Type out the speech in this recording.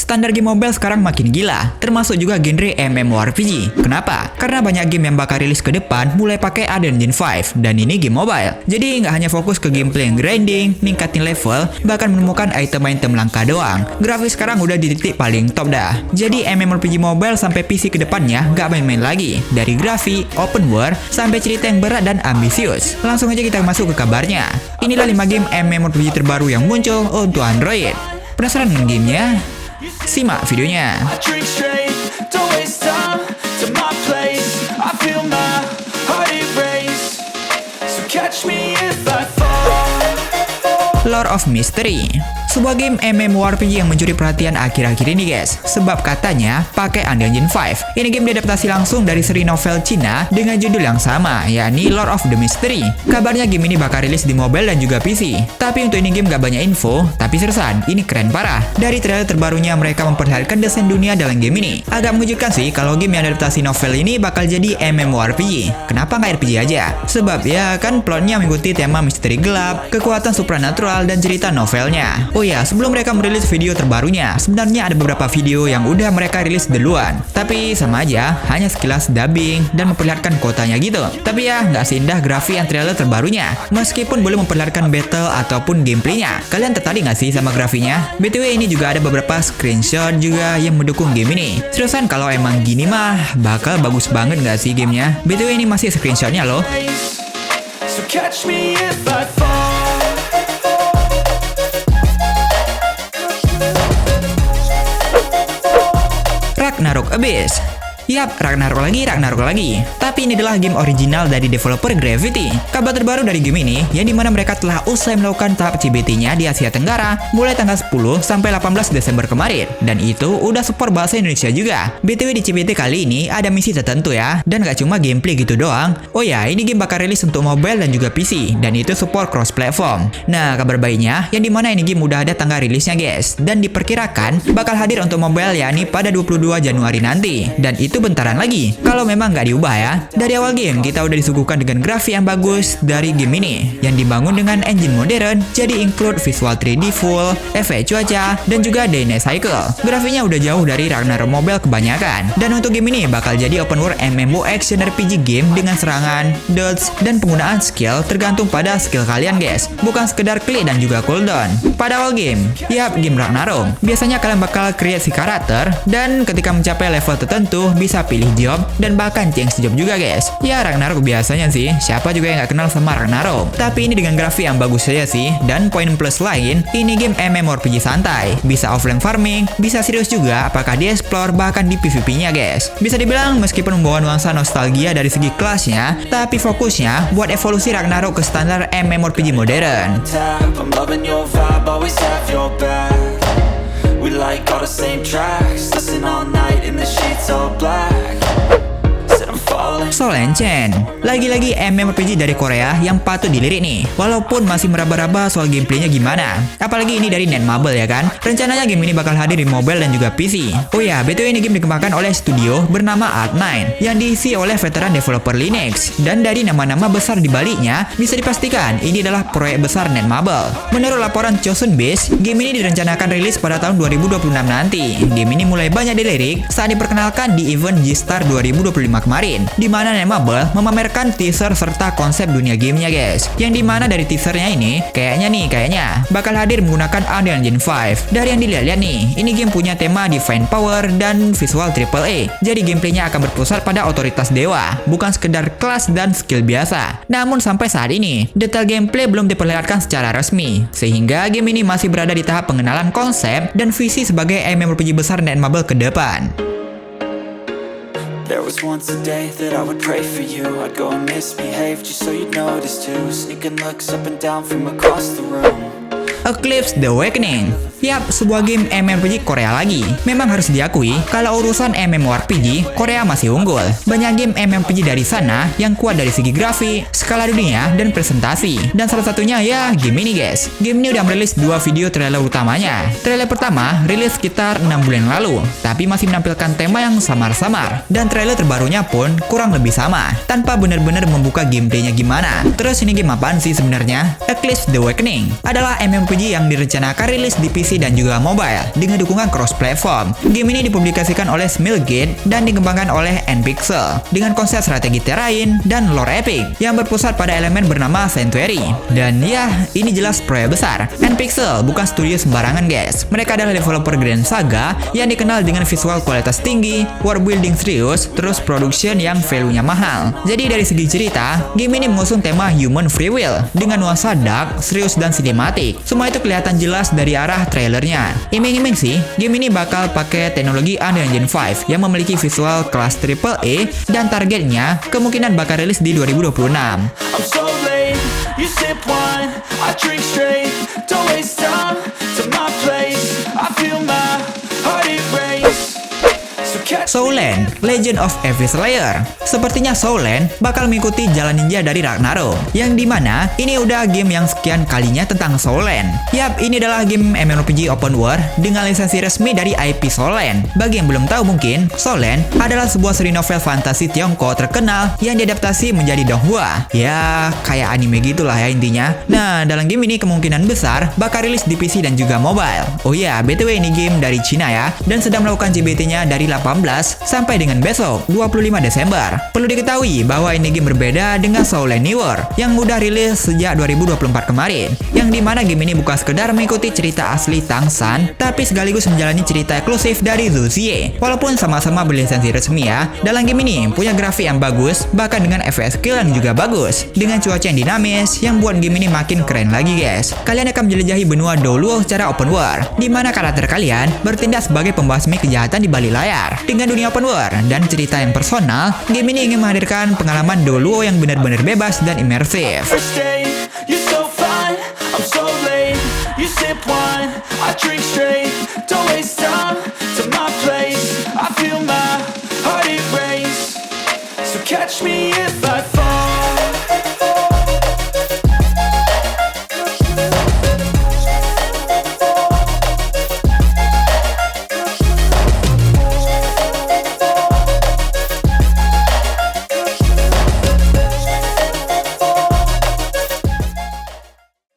Standar game mobile sekarang makin gila, termasuk juga genre MMORPG. Kenapa? Karena banyak game yang bakal rilis ke depan mulai pakai Unreal Engine 5, dan ini game mobile. Jadi nggak hanya fokus ke gameplay yang grinding, ningkatin level, bahkan menemukan item-item langka doang. Grafis sekarang udah di titik paling top dah. Jadi MMORPG mobile sampai PC ke depannya nggak main-main lagi. Dari grafik, open world, sampai cerita yang berat dan ambisius. Langsung aja kita masuk ke kabarnya. Inilah 5 game MMORPG terbaru yang muncul untuk Android. Penasaran dengan gamenya? Simak videonya. Lore of Mystery, sebuah game MMORPG yang mencuri perhatian akhir-akhir ini guys, sebab katanya pakai Unreal Engine 5. Ini game diadaptasi langsung dari seri novel Cina dengan judul yang sama, yakni Lore of the Mystery. Kabarnya game ini bakal rilis di mobile dan juga PC. Tapi untuk ini game gak banyak info, tapi seriusan, ini keren parah. Dari trailer terbarunya mereka memperlihatkan desain dunia dalam game ini. Agak mengejutkan sih kalau game yang adaptasi novel ini bakal jadi MMORPG. Kenapa nggak RPG aja? Sebab ya kan plotnya mengikuti tema misteri gelap, kekuatan supranatural, dan cerita novelnya. Oh ya, sebelum mereka merilis video terbarunya, sebenarnya ada beberapa video yang udah mereka rilis duluan. Tapi sama aja, hanya sekilas dubbing dan memperlihatkan kotanya gitu. Tapi ya, nggak seindah grafik yang trailer terbarunya. Meskipun boleh memperlihatkan battle ataupun gameplaynya. Kalian tertarik nggak sih sama grafiknya? BTW ini juga ada beberapa screenshot juga yang mendukung game ini. Seriusan kalau emang gini mah, bakal bagus banget nggak sih gamenya? BTW ini masih screenshotnya loh. So catch me if I fall. Ragnarok Abyss. Yap, Ragnarok lagi. Tapi ini adalah game original dari developer Gravity. Kabar terbaru dari game ini, yang dimana mereka telah usai melakukan tahap CBT-nya di Asia Tenggara mulai tanggal 10 sampai 18 Desember kemarin. Dan itu udah support bahasa Indonesia juga. BTW di CBT kali ini ada misi tertentu ya, dan gak cuma gameplay gitu doang. Oh ya, ini game bakal rilis untuk mobile dan juga PC, dan itu support cross-platform. Nah, kabar baiknya, yang dimana ini game udah ada tanggal rilisnya guys, dan diperkirakan bakal hadir untuk mobile yakni pada 22 Januari nanti. Dan itu bentaran lagi, kalau memang nggak diubah ya. Dari awal game kita udah disuguhkan dengan grafik yang bagus dari game ini, yang dibangun dengan engine modern, jadi include visual 3D full, efek cuaca, dan juga day night cycle. Grafiknya udah jauh dari Ragnarok mobile kebanyakan. Dan untuk game ini bakal jadi open world MMO action RPG game dengan serangan, dodge, dan penggunaan skill tergantung pada skill kalian guys, bukan sekedar klik dan juga cooldown. Pada awal game, yap game Ragnarok, biasanya kalian bakal create si karakter, dan ketika mencapai level tertentu bisa pilih job dan bahkan change job juga guys. Ya Ragnarok biasanya sih, siapa juga yang gak kenal sama Ragnarok. Tapi ini dengan grafik yang bagus saja sih, dan poin plus lain, ini game MMORPG santai. Bisa offline farming, bisa serius juga apakah di explore bahkan di PvP-nya guys. Bisa dibilang meskipun membawa nuansa nostalgia dari segi kelasnya, tapi fokusnya buat evolusi Ragnarok ke standar MMORPG modern. We like all the same tracks, listen all night in the sheets all black. Soul Enchant, lagi-lagi MMORPG dari Korea yang patut dilirik nih. Walaupun masih meraba-raba soal gameplaynya gimana. Apalagi ini dari Netmarble ya kan. Rencananya game ini bakal hadir di mobile dan juga PC. Oh ya, BTW ini game dikembangkan oleh studio bernama Art9 yang diisi oleh veteran developer Linux. Dan dari nama-nama besar di baliknya, bisa dipastikan ini adalah proyek besar Netmarble. Menurut laporan Chosun Base, game ini direncanakan rilis pada tahun 2026 nanti. Game ini mulai banyak dilirik saat diperkenalkan di event G-Star 2025 kemarin, di mana Netmarble memamerkan teaser serta konsep dunia gamenya guys. Yang dimana dari teasernya ini, kayaknya bakal hadir menggunakan Unreal Engine 5. Dari yang dilihat nih, ini game punya tema Divine Power dan visual AAA. Jadi gameplaynya akan berpusat pada otoritas dewa, bukan sekedar kelas dan skill biasa. Namun sampai saat ini, detail gameplay belum diperlihatkan secara resmi, sehingga game ini masih berada di tahap pengenalan konsep dan visi sebagai MMORPG besar Netmarble ke depan. There was once a day that I would pray for you. I'd go and misbehave just so you'd notice too. Sneaking looks up and down from across the room. Eclipse The Awakening. Yap, sebuah game MMORPG Korea lagi. Memang harus diakui, kalau urusan MMORPG, Korea masih unggul. Banyak game MMORPG dari sana yang kuat dari segi grafik, skala dunia, dan presentasi. Dan salah satunya ya game ini guys. Game ini udah merilis 2 video trailer utamanya. Trailer pertama rilis sekitar 6 bulan lalu, tapi masih menampilkan tema yang samar-samar. Dan trailer terbarunya pun kurang lebih sama, tanpa benar-benar membuka gameplaynya gimana. Terus ini game apaan sih sebenarnya? Eclipse The Awakening adalah MMORPG MMORPG yang direncanakan rilis di PC dan juga mobile dengan dukungan cross-platform. Game ini dipublikasikan oleh Smilegate dan dikembangkan oleh Npixel dengan konsep strategi terrain dan lore epic yang berpusat pada elemen bernama Sanctuary. Dan ya, ini jelas proyek besar. Npixel bukan studio sembarangan guys. Mereka adalah developer Grand Saga yang dikenal dengan visual kualitas tinggi, world building serius, terus production yang value-nya mahal. Jadi dari segi cerita, game ini mengusung tema human free will dengan nuansa dark, serius dan sinematik. Semua itu kelihatan jelas dari arah trailernya. Iming-iming sih, game ini bakal pakai teknologi Unreal Engine 5 yang memiliki visual kelas AAA dan targetnya kemungkinan bakal rilis di 2026. I'm so late, you sip wine, I drink straight, don't waste time to my place, I feel my heart erase, so catch Soulland, Legend of Every Slayer. Sepertinya Soulland bakal mengikuti jalan ninja dari Ragnarok, yang dimana ini udah game yang sekian kalinya tentang Soulland. Yap, ini adalah game MMORPG open world dengan lisensi resmi dari IP Soulland. Bagi yang belum tahu mungkin, Soulland adalah sebuah seri novel fantasi Tiongkok terkenal yang diadaptasi menjadi donghua. Ya, kayak anime gitulah ya intinya. Nah, dalam game ini kemungkinan besar bakal rilis di PC dan juga mobile. Oh iya, BTW ini game dari Cina ya, dan sedang melakukan CBT-nya dari 18 sampai dengan besok 25 Desember. Perlu diketahui bahwa ini game berbeda dengan Soulland Newer yang udah rilis sejak 2024 kemarin, yang dimana game ini bukan sekedar mengikuti cerita asli Tang San, tapi sekaligus menjalani cerita eksklusif dari Zhu Xie. Walaupun sama-sama berlisensi resmi ya, dalam game ini punya grafik yang bagus, bahkan dengan FPS skill yang juga bagus, dengan cuaca yang dinamis yang buat game ini makin keren lagi guys. Kalian akan menjelajahi benua Doluo secara open world, di mana karakter kalian bertindak sebagai pembasmi kejahatan di balik layar. Dengan dunia open world dan cerita yang personal, game ini ingin menghadirkan pengalaman Doluo yang benar-benar bebas dan imersif. first date, you're so fine, I'm so late, you sip wine, I drink straight, don't waste time to my place, I feel my heart erase, so catch me if